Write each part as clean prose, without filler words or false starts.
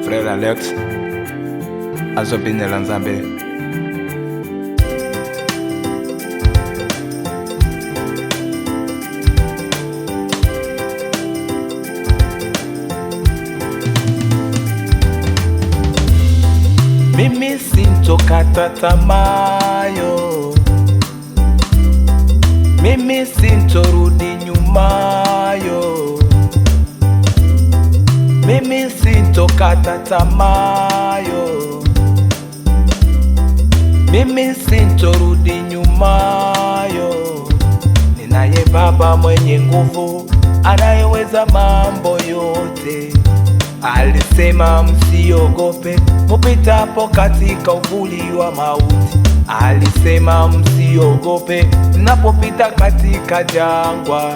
Frère Alex azobinela Nzambe. Mimi sintokata tamayo, mimi sintorudi nyumayo, mimi sintokata tamayo, mimi sintorudi nyumayo. Ninaye Baba mwenye nguvu, anayeweza mambo yote. Alisema msiogope mupitapo katika uvuli wa mauti. Alisema msiogope napopita katika jangwa.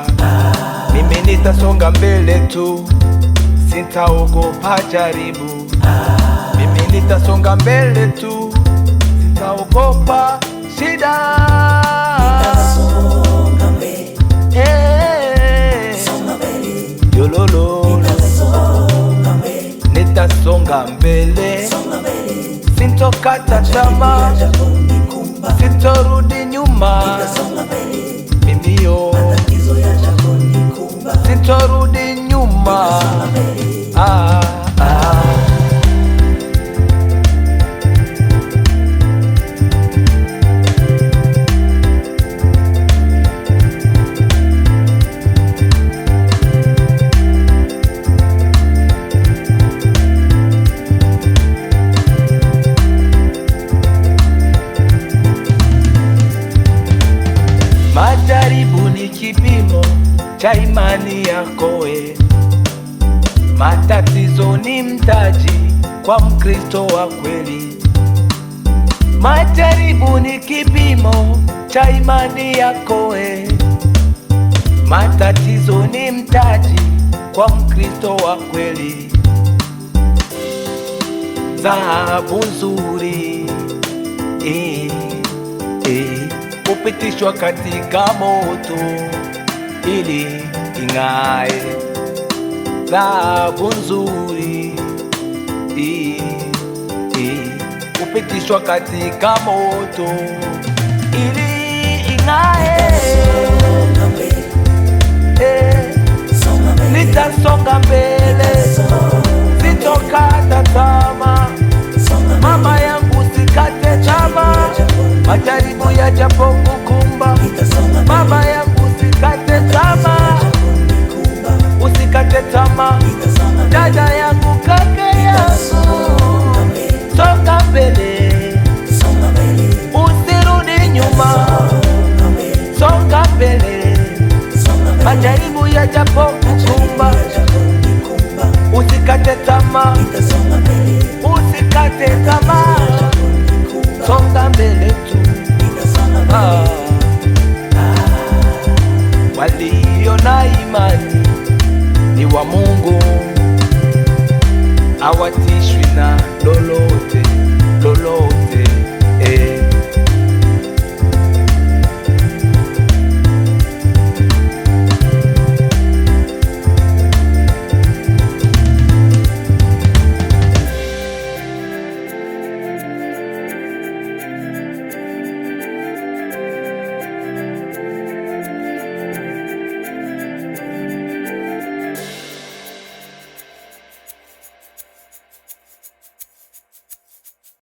Mimi nitasonga mbele tu, sitaogopa jaribu. Mimi nitasonga mbele tu, sitaogopa shida. Nitasonga mbele, songa mbele, yololo. Nitasonga mbele, sintokata tamaa, sitorudi nyuma. Mimi yo, sitorudi nyuma. Majaribu ni kipimo cha imani yako. Matatizo ni mtaji kwa Mkristo wa kweli. Majaribu ni kipimo cha imani yako. Matatizo ni mtaji kwa Mkristo wa kweli. Dhahabu nzuri upitishwa katika moto ili ing'ae. Dhahabu nzuri upitishwa katika moto ili ing'ae. Nitasonga mbele, sitokata tamaa. Mama yangu sikate tamaa, majaribu yajapo kukumba,